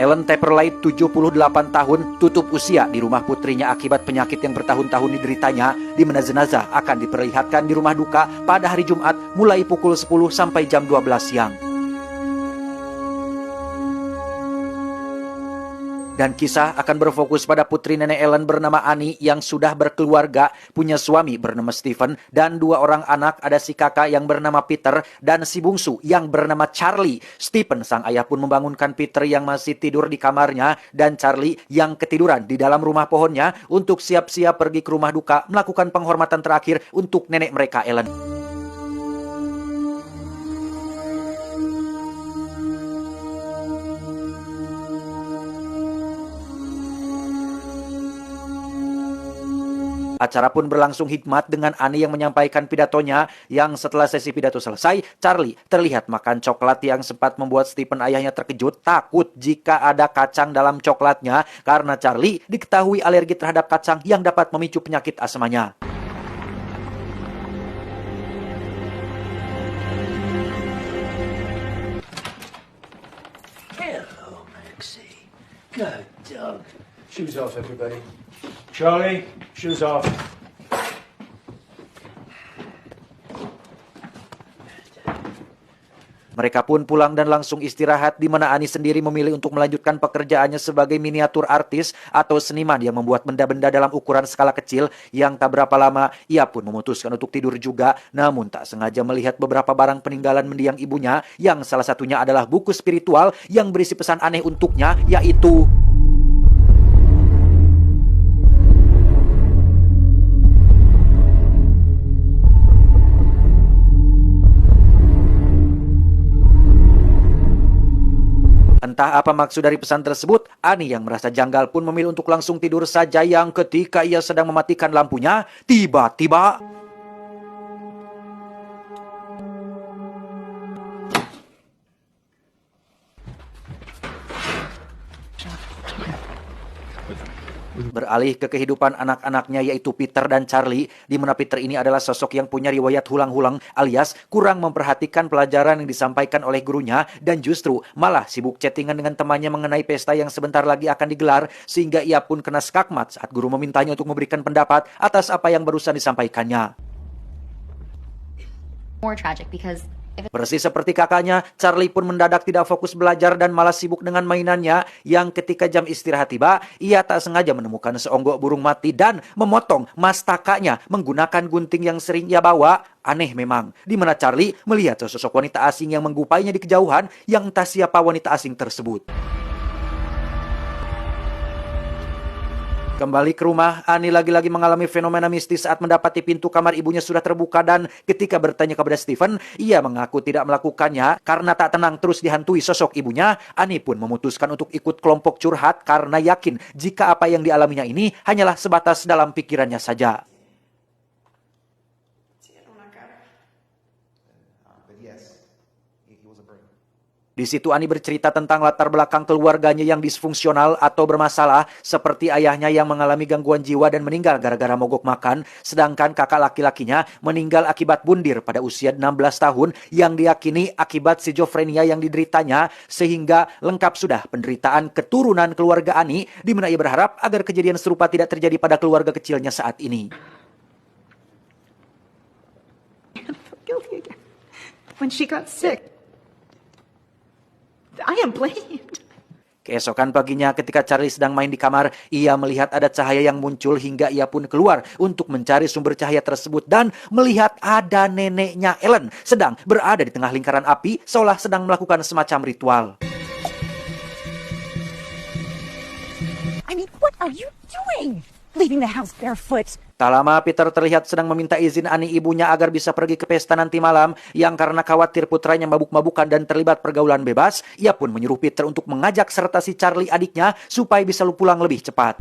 Ellen Taperley, 78 tahun, tutup usia di rumah putrinya akibat penyakit yang bertahun-tahun dideritanya, di mana jenazah akan diperlihatkan di rumah duka pada hari Jumat mulai pukul 10 sampai jam 12 siang. Dan kisah akan berfokus pada putri nenek Ellen bernama Annie yang sudah berkeluarga, punya suami bernama Stephen, dan 2 orang anak, ada si kakak yang bernama Peter dan si bungsu yang bernama Charlie. Stephen, sang ayah, pun membangunkan Peter yang masih tidur di kamarnya dan Charlie yang ketiduran di dalam rumah pohonnya untuk siap-siap pergi ke rumah duka melakukan penghormatan terakhir untuk nenek mereka Ellen. Acara pun berlangsung hikmat dengan Annie yang menyampaikan pidatonya, yang setelah sesi pidato selesai, Charlie terlihat makan coklat yang sempat membuat Stephen ayahnya terkejut, takut jika ada kacang dalam coklatnya karena Charlie diketahui alergi terhadap kacang yang dapat memicu penyakit asmanya. Hello, Maxie. Good dog. Shoes off, everybody. Charlie, shoes off. Mereka pun pulang dan langsung istirahat, di mana Annie sendiri memilih untuk melanjutkan pekerjaannya sebagai miniatur artis atau seniman yang membuat benda-benda dalam ukuran skala kecil. Yang tak berapa lama, ia pun memutuskan untuk tidur juga, namun tak sengaja melihat beberapa barang peninggalan mendiang ibunya, yang salah satunya adalah buku spiritual yang berisi pesan aneh untuknya, yaitu entah apa maksud dari pesan tersebut. Annie yang merasa janggal pun memilih untuk langsung tidur saja, yang ketika ia sedang mematikan lampunya, tiba-tiba beralih ke kehidupan anak-anaknya, yaitu Peter dan Charlie, di mana Peter ini adalah sosok yang punya riwayat hulang-hulang alias kurang memperhatikan pelajaran yang disampaikan oleh gurunya dan justru malah sibuk chattingan dengan temannya mengenai pesta yang sebentar lagi akan digelar, sehingga ia pun kena skakmat saat guru memintanya untuk memberikan pendapat atas apa yang barusan disampaikannya. More tragic because Persis seperti kakaknya, Charlie pun mendadak tidak fokus belajar dan malah sibuk dengan mainannya, yang ketika jam istirahat tiba, ia tak sengaja menemukan seonggok burung mati dan memotong mastakanya menggunakan gunting yang sering ia bawa. Aneh memang, di mana Charlie melihat sosok wanita asing yang menggupainya di kejauhan, yang entah siapa wanita asing tersebut. Kembali ke rumah, Annie lagi-lagi mengalami fenomena mistis saat mendapati pintu kamar ibunya sudah terbuka, dan ketika bertanya kepada Stephen, ia mengaku tidak melakukannya karena tak tenang terus dihantui sosok ibunya. Annie pun memutuskan untuk ikut kelompok curhat karena yakin jika apa yang dialaminya ini hanyalah sebatas dalam pikirannya saja. Di situ Annie bercerita tentang latar belakang keluarganya yang disfungsional atau bermasalah, seperti ayahnya yang mengalami gangguan jiwa dan meninggal gara-gara mogok makan, sedangkan kakak laki-lakinya meninggal akibat bundir pada usia 16 tahun yang diyakini akibat skizofrenia yang dideritanya, sehingga lengkap sudah penderitaan keturunan keluarga Annie, di mana ia berharap agar kejadian serupa tidak terjadi pada keluarga kecilnya saat ini. Guilty again. When she got sick, I am blamed. Keesokan paginya ketika Charlie sedang main di kamar, ia melihat ada cahaya yang muncul hingga ia pun keluar untuk mencari sumber cahaya tersebut dan melihat ada neneknya Ellen sedang berada di tengah lingkaran api seolah sedang melakukan semacam ritual. I mean, what are you doing? Leaving the house barefoot. Tak lama Peter terlihat sedang meminta izin Annie ibunya agar bisa pergi ke pesta nanti malam, yang karena khawatir putranya mabuk-mabukan dan terlibat pergaulan bebas, ia pun menyuruh Peter untuk mengajak serta si Charlie adiknya supaya bisa pulang lebih cepat.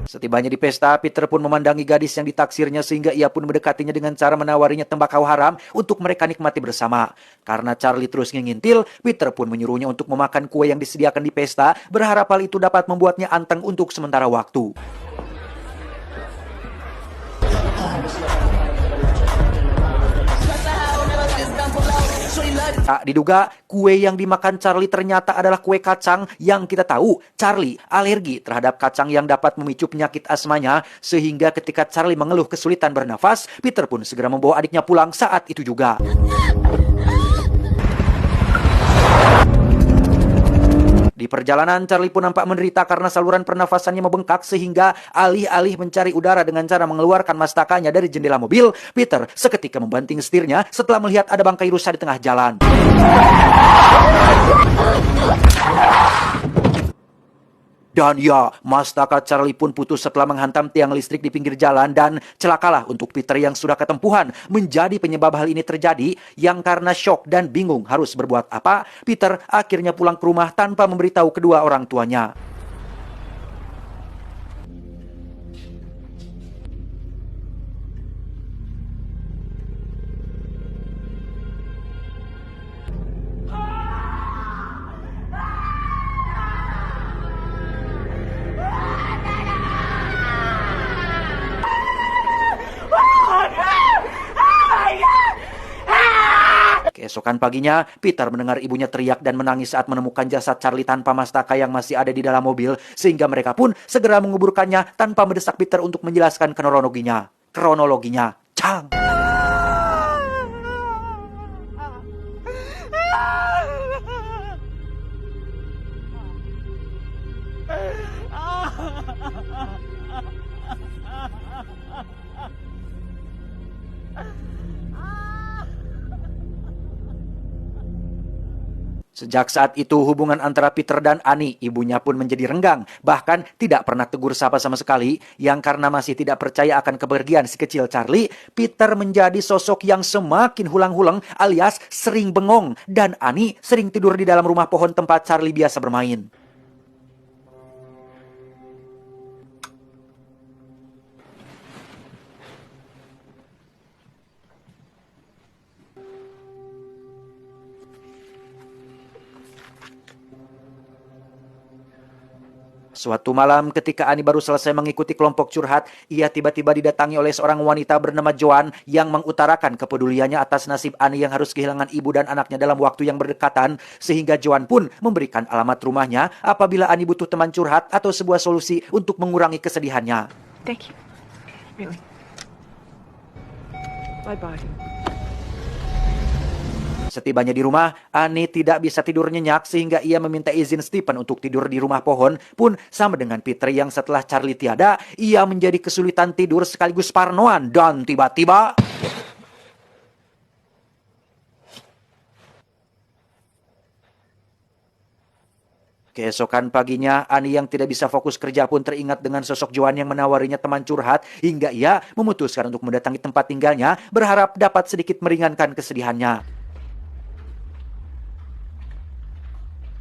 Setibanya di pesta, Peter pun memandangi gadis yang ditaksirnya sehingga ia pun mendekatinya dengan cara menawarinya tembakau haram untuk mereka nikmati bersama. Karena Charlie terus ngintil, Peter pun menyuruhnya untuk memakan kue yang disediakan di pesta, berharap hal itu dapat membuatnya anteng untuk sementara waktu. Tak diduga, kue yang dimakan Charlie ternyata adalah kue kacang yang kita tahu Charlie alergi terhadap kacang yang dapat memicu penyakit asmanya, sehingga ketika Charlie mengeluh kesulitan bernafas, Peter pun segera membawa adiknya pulang saat itu juga. Di perjalanan, Charlie pun nampak menderita karena saluran pernafasannya membengkak, sehingga alih-alih mencari udara dengan cara mengeluarkan mastakanya dari jendela mobil, Peter seketika membanting setirnya setelah melihat ada bangkai rusa di tengah jalan. Dan ya, mastaka Charlie pun putus setelah menghantam tiang listrik di pinggir jalan, dan celakalah untuk Peter yang sudah ketempuhan menjadi penyebab hal ini terjadi, yang karena syok dan bingung harus berbuat apa, Peter akhirnya pulang ke rumah tanpa memberitahu kedua orang tuanya. Keesokan paginya, Peter mendengar ibunya teriak dan menangis saat menemukan jasad Charlie tanpa mastaka yang masih ada di dalam mobil, sehingga mereka pun segera menguburkannya tanpa mendesak Peter untuk menjelaskan kronologinya. Cang! Sejak saat itu, hubungan antara Peter dan Annie, ibunya pun menjadi renggang. Bahkan tidak pernah tegur sapa sama sekali. Yang karena masih tidak percaya akan kepergian si kecil Charlie, Peter menjadi sosok yang semakin hulang-hulang alias sering bengong. Dan Annie sering tidur di dalam rumah pohon tempat Charlie biasa bermain. Suatu malam ketika Annie baru selesai mengikuti kelompok curhat, ia tiba-tiba didatangi oleh seorang wanita bernama Joan yang mengutarakan kepeduliannya atas nasib Annie yang harus kehilangan ibu dan anaknya dalam waktu yang berdekatan, sehingga Joan pun memberikan alamat rumahnya apabila Annie butuh teman curhat atau sebuah solusi untuk mengurangi kesedihannya. Thank you. Really. Bye-bye. Setibanya di rumah, Annie tidak bisa tidur nyenyak sehingga ia meminta izin Stephen untuk tidur di rumah pohon. Pun sama dengan Peter yang setelah Charlie tiada, ia menjadi kesulitan tidur sekaligus parnoan. Dan tiba-tiba... Keesokan paginya, Annie yang tidak bisa fokus kerja pun teringat dengan sosok Joan yang menawarinya teman curhat, hingga ia memutuskan untuk mendatangi tempat tinggalnya, berharap dapat sedikit meringankan kesedihannya.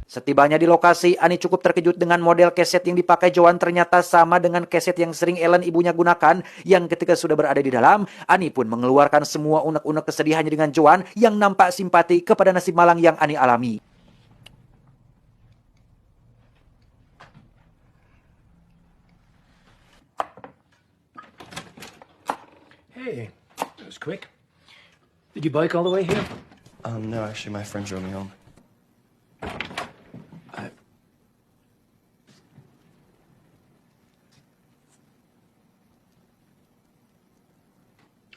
Setibanya di lokasi, Annie cukup terkejut dengan model keset yang dipakai Joan ternyata sama dengan keset yang sering Ellen ibunya gunakan, yang ketika sudah berada di dalam, Annie pun mengeluarkan semua unek-unek kesedihannya dengan Joan yang nampak simpati kepada nasib malang yang Annie alami. Hey, that was quick. Did you bike all the way here? No, actually, my friend drove me home.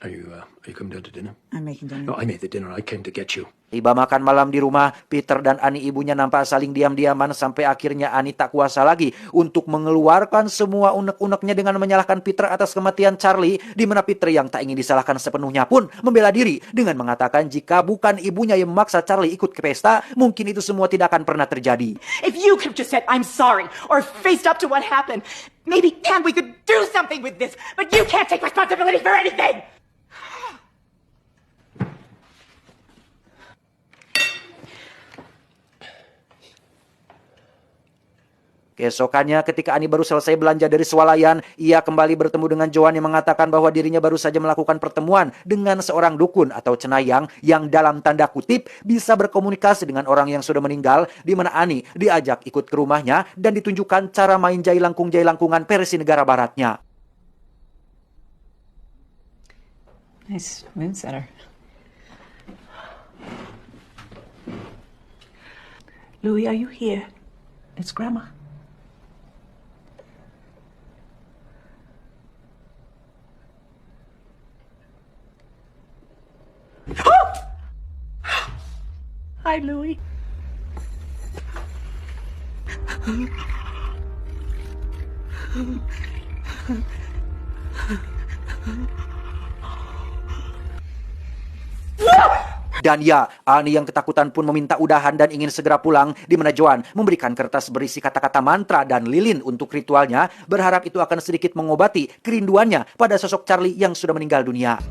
Are you coming down to dinner? I'm making dinner. No, I made the dinner. I came to get you. Tiba makan malam di rumah, Peter dan Annie ibunya nampak saling diam-diaman sampai akhirnya Annie tak kuasa lagi untuk mengeluarkan semua unek-uneknya dengan menyalahkan Peter atas kematian Charlie, di mana Peter yang tak ingin disalahkan sepenuhnya pun membela diri dengan mengatakan jika bukan ibunya yang memaksa Charlie ikut ke pesta, mungkin itu semua tidak akan pernah terjadi. If you could have just said, I'm sorry, or faced up to what happened, maybe, and we could do something with this, but you can't take responsibility for anything! Keesokannya ketika Annie baru selesai belanja dari swalayan, ia kembali bertemu dengan Joan yang mengatakan bahwa dirinya baru saja melakukan pertemuan dengan seorang dukun atau cenayang yang dalam tanda kutip bisa berkomunikasi dengan orang yang sudah meninggal, di mana Annie diajak ikut ke rumahnya dan ditunjukkan cara main jailangkung-jailangkungan versi negara baratnya. Nice mood setter. Louis, are you here? It's Grandma. Hi, Louis. Dan ya, Annie yang ketakutan pun meminta udahan dan ingin segera pulang, di mana Joan memberikan kertas berisi kata-kata mantra dan lilin untuk ritualnya, berharap itu akan sedikit mengobati kerinduannya pada sosok Charlie yang sudah meninggal dunia.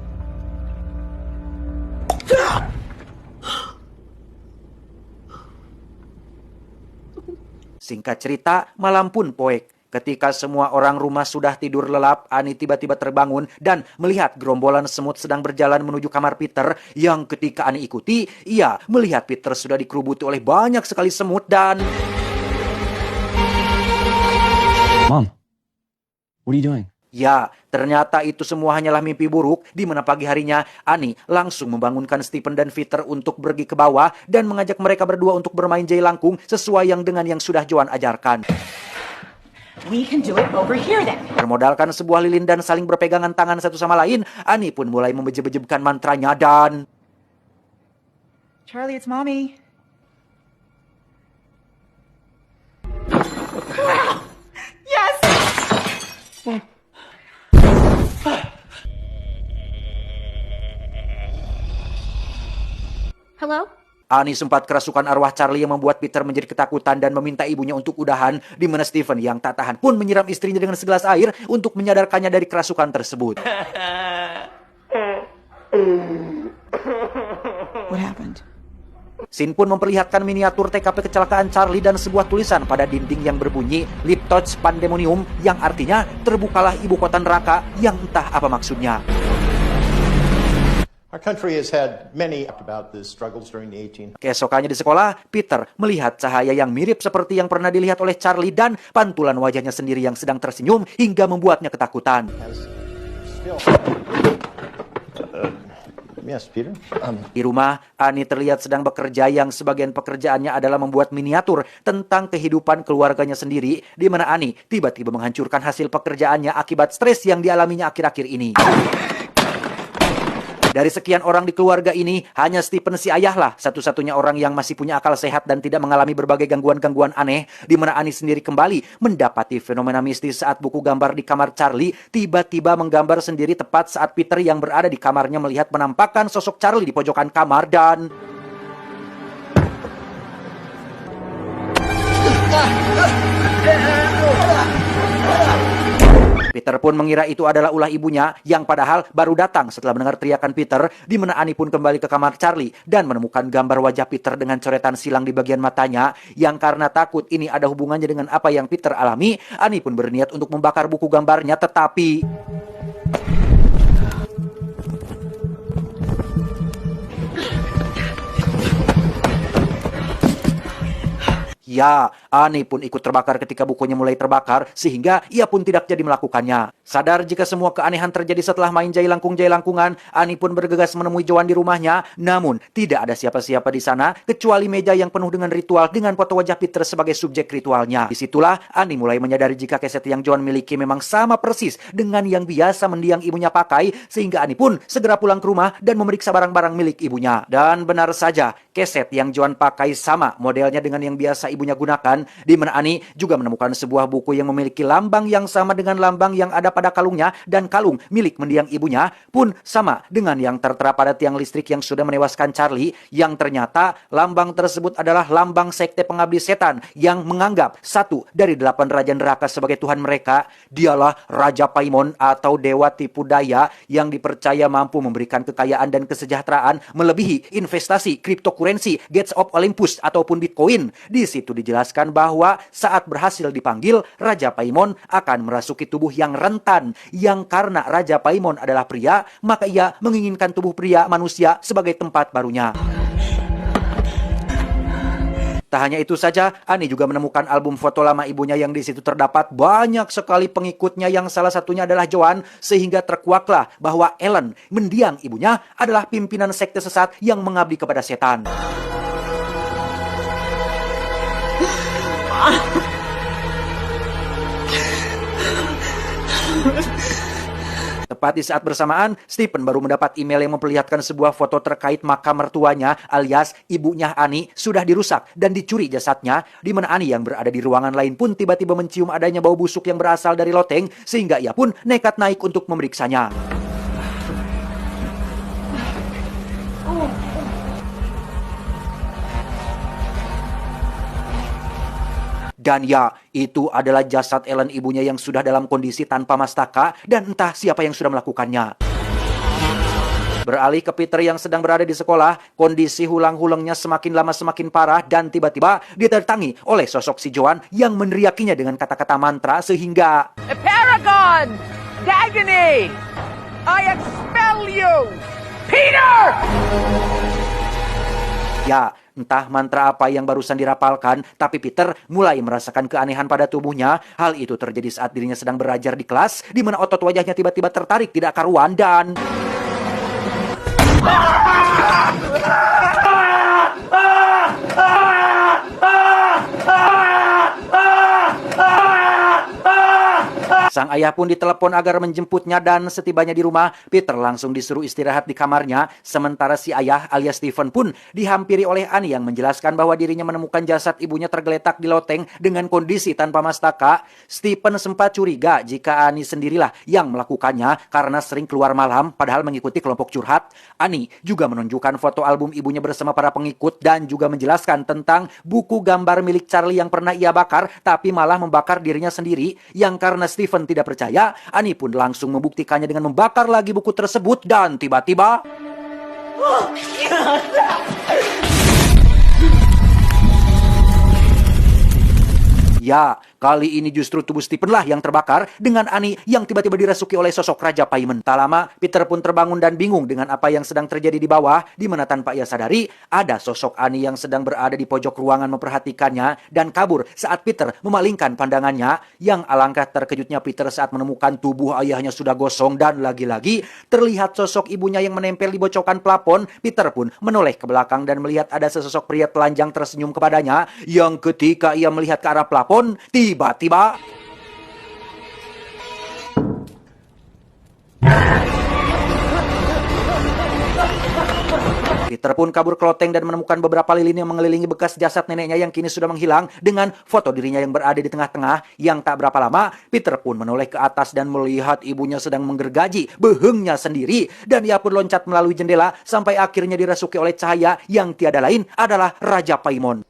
Singkat cerita, malam pun poek. Ketika semua orang rumah sudah tidur lelap, Annie tiba-tiba terbangun dan melihat gerombolan semut sedang berjalan menuju kamar Peter, yang ketika Annie ikuti, ia melihat Peter sudah dikerubuti oleh banyak sekali semut dan... Mom, what are you doing? Ya, ternyata itu semua hanyalah mimpi buruk, di mana pagi harinya Annie langsung membangunkan Stephen dan Peter untuk pergi ke bawah dan mengajak mereka berdua untuk bermain jailangkung sesuai dengan yang sudah Joan ajarkan. We can do it over here then. Bermodalkan sebuah lilin dan saling berpegangan tangan satu sama lain, Annie pun mulai membejeb-bejebkan mantranya dan... Charlie, it's Mommy. Yes! Hello? Annie sempat kerasukan arwah Charlie yang membuat Peter menjadi ketakutan dan meminta ibunya untuk udahan, di mana Stephen yang tak tahan pun menyiram istrinya dengan segelas air untuk menyadarkannya dari kerasukan tersebut. What happened? Scene pun memperlihatkan miniatur TKP kecelakaan Charlie dan sebuah tulisan pada dinding yang berbunyi Liptoch Pandemonium, yang artinya terbukalah ibu kota neraka, yang entah apa maksudnya. Our country has had many about the struggles during the 1800s. Keesokannya di sekolah, Peter melihat cahaya yang mirip seperti yang pernah dilihat oleh Charlie dan pantulan wajahnya sendiri yang sedang tersenyum hingga membuatnya ketakutan. Yes, Peter. Di rumah, Annie terlihat sedang bekerja yang sebagian pekerjaannya adalah membuat miniatur tentang kehidupan keluarganya sendiri, di mana Annie tiba-tiba menghancurkan hasil pekerjaannya akibat stres yang dialaminya akhir-akhir ini. Dari sekian orang di keluarga ini, hanya Stephen si ayahlah satu-satunya orang yang masih punya akal sehat dan tidak mengalami berbagai gangguan-gangguan aneh, di mana Annie sendiri kembali mendapati fenomena mistis saat buku gambar di kamar Charlie tiba-tiba menggambar sendiri tepat saat Peter yang berada di kamarnya melihat penampakan sosok Charlie di pojokan kamar dan... Peter pun mengira itu adalah ulah ibunya yang padahal baru datang setelah mendengar teriakan Peter, di mana Annie pun kembali ke kamar Charlie dan menemukan gambar wajah Peter dengan coretan silang di bagian matanya, yang karena takut ini ada hubungannya dengan apa yang Peter alami, Annie pun berniat untuk membakar buku gambarnya, tetapi... Ya, Annie pun ikut terbakar ketika bukunya mulai terbakar, sehingga ia pun tidak jadi melakukannya. Sadar jika semua keanehan terjadi setelah main jailangkung-jailangkungan, Annie pun bergegas menemui Joan di rumahnya, namun tidak ada siapa-siapa di sana, kecuali meja yang penuh dengan ritual dengan foto wajah Peter sebagai subjek ritualnya. Disitulah, Annie mulai menyadari jika keset yang Joan miliki memang sama persis dengan yang biasa mendiang ibunya pakai, sehingga Annie pun segera pulang ke rumah dan memeriksa barang-barang milik ibunya. Dan benar saja, keset yang Joan pakai sama modelnya dengan yang biasa ibunya gunakan, di mana Annie juga menemukan sebuah buku yang memiliki lambang yang sama dengan lambang yang ada pada kalungnya, dan kalung milik mendiang ibunya pun sama dengan yang tertera pada tiang listrik yang sudah menewaskan Charlie, yang ternyata lambang tersebut adalah lambang sekte pengabdi setan yang menganggap satu dari 8 raja neraka sebagai Tuhan mereka. Dialah Raja Paimon atau dewa tipu daya yang dipercaya mampu memberikan kekayaan dan kesejahteraan melebihi investasi cryptocurrency Gates of Olympus ataupun Bitcoin. Di situ dijelaskan bahwa saat berhasil dipanggil, Raja Paimon akan merasuki tubuh yang rentan, yang karena Raja Paimon adalah pria, maka ia menginginkan tubuh pria manusia sebagai tempat barunya. Tak hanya itu saja, Annie juga menemukan album foto lama ibunya yang di situ terdapat banyak sekali pengikutnya yang salah satunya adalah Joan, sehingga terkuaklah bahwa Ellen, mendiang ibunya, adalah pimpinan sekte sesat yang mengabdi kepada setan. Tepat di saat bersamaan, Stephen baru mendapat email yang memperlihatkan sebuah foto terkait makam mertuanya alias ibunya Ani sudah dirusak dan dicuri jasadnya, di mana Ani yang berada di ruangan lain pun tiba-tiba mencium adanya bau busuk yang berasal dari loteng sehingga ia pun nekat naik untuk memeriksanya. Dan ya, itu adalah jasad Ellen ibunya yang sudah dalam kondisi tanpa mastaka dan entah siapa yang sudah melakukannya. Beralih ke Peter yang sedang berada di sekolah, kondisi hulang-hulangnya semakin lama semakin parah dan tiba-tiba ditertangi oleh sosok si Joan yang meneriakinya dengan kata-kata mantra sehingga Paragon! Dagony! I expel you! Peter! ya, entah mantra apa yang barusan dirapalkan, tapi Peter mulai merasakan keanehan pada tubuhnya. Hal itu terjadi saat dirinya sedang belajar di kelas, di mana otot wajahnya tiba-tiba tertarik tidak karuan dan... Sang ayah pun ditelepon agar menjemputnya dan setibanya di rumah, Peter langsung disuruh istirahat di kamarnya. Sementara si ayah alias Stephen pun dihampiri oleh Annie yang menjelaskan bahwa dirinya menemukan jasad ibunya tergeletak di loteng dengan kondisi tanpa mastaka. Stephen sempat curiga jika Annie sendirilah yang melakukannya karena sering keluar malam padahal mengikuti kelompok curhat. Annie juga menunjukkan foto album ibunya bersama para pengikut dan juga menjelaskan tentang buku gambar milik Charlie yang pernah ia bakar tapi malah membakar dirinya sendiri, yang karena Stephen tidak percaya, Annie pun langsung membuktikannya dengan membakar lagi buku tersebut dan tiba-tiba... Ya, kali ini justru tubuh Stephen lah yang terbakar dengan Annie yang tiba-tiba dirasuki oleh sosok Raja Paimon. Tak lama, Peter pun terbangun dan bingung dengan apa yang sedang terjadi di bawah, di mana tanpa ia sadari, ada sosok Annie yang sedang berada di pojok ruangan memperhatikannya dan kabur saat Peter memalingkan pandangannya. Yang alangkah terkejutnya Peter saat menemukan tubuh ayahnya sudah gosong dan lagi-lagi terlihat sosok ibunya yang menempel di bocokan plafon. Peter pun menoleh ke belakang dan melihat ada sesosok pria telanjang tersenyum kepadanya, yang ketika ia melihat ke arah plafon, tiba-tiba Peter pun kabur ke loteng dan menemukan beberapa lilin yang mengelilingi bekas jasad neneknya yang kini sudah menghilang dengan foto dirinya yang berada di tengah-tengah. Yang tak berapa lama, Peter pun menoleh ke atas dan melihat ibunya sedang menggergaji behengnya sendiri, dan ia pun loncat melalui jendela sampai akhirnya dirasuki oleh cahaya yang tiada lain adalah Raja Paimon.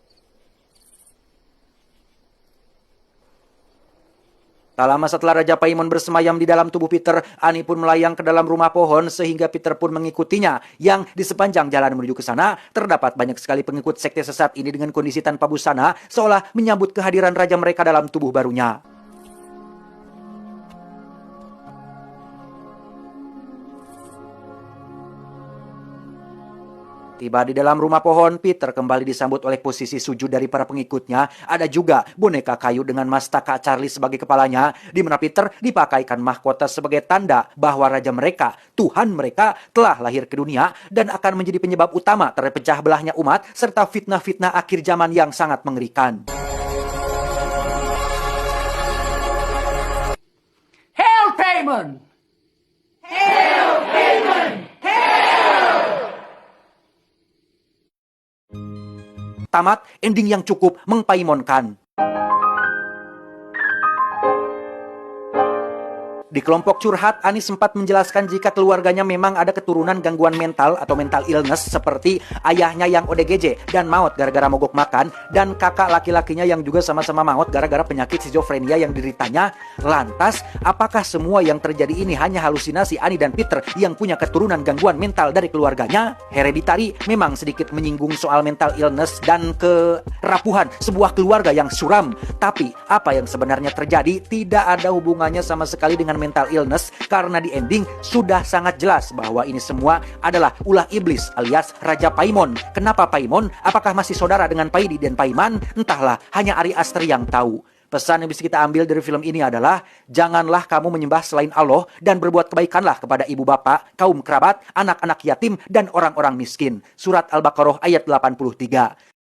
Tak lama setelah Raja Paimon bersemayam di dalam tubuh Peter, Annie pun melayang ke dalam rumah pohon sehingga Peter pun mengikutinya. Yang di sepanjang jalan menuju ke sana, terdapat banyak sekali pengikut sekte sesat ini dengan kondisi tanpa busana, seolah menyambut kehadiran raja mereka dalam tubuh barunya. Tiba di dalam rumah pohon, Peter kembali disambut oleh posisi sujud dari para pengikutnya. Ada juga boneka kayu dengan mastaka Charlie sebagai kepalanya, di mana Peter dipakaikan mahkota sebagai tanda bahwa raja mereka, Tuhan mereka, telah lahir ke dunia dan akan menjadi penyebab utama terpecah belahnya umat serta fitnah-fitnah akhir zaman yang sangat mengerikan. Hail Paimon! Hail Paimon! Tamat, ending yang cukup mengpaimonkan. Di kelompok curhat, Annie sempat menjelaskan jika keluarganya memang ada keturunan gangguan mental atau mental illness seperti ayahnya yang ODGJ dan maut gara-gara mogok makan, dan kakak laki-lakinya yang juga sama-sama maut gara-gara penyakit skizofrenia yang dideritanya. Lantas, apakah semua yang terjadi ini hanya halusinasi Annie dan Peter yang punya keturunan gangguan mental dari keluarganya? Hereditary memang sedikit menyinggung soal mental illness dan kerapuhan sebuah keluarga yang suram. Tapi, apa yang sebenarnya terjadi tidak ada hubungannya sama sekali dengan mental illness, karena di ending sudah sangat jelas bahwa ini semua adalah ulah iblis alias Raja Paimon. Kenapa Paimon? Apakah masih saudara dengan Paidi dan Paiman? Entahlah, hanya Ari Aster yang tahu. Pesan yang bisa kita ambil dari film ini adalah, janganlah kamu menyembah selain Allah dan berbuat kebaikanlah kepada ibu bapak, kaum kerabat, anak-anak yatim, dan orang-orang miskin. Surat Al-Baqarah ayat 83.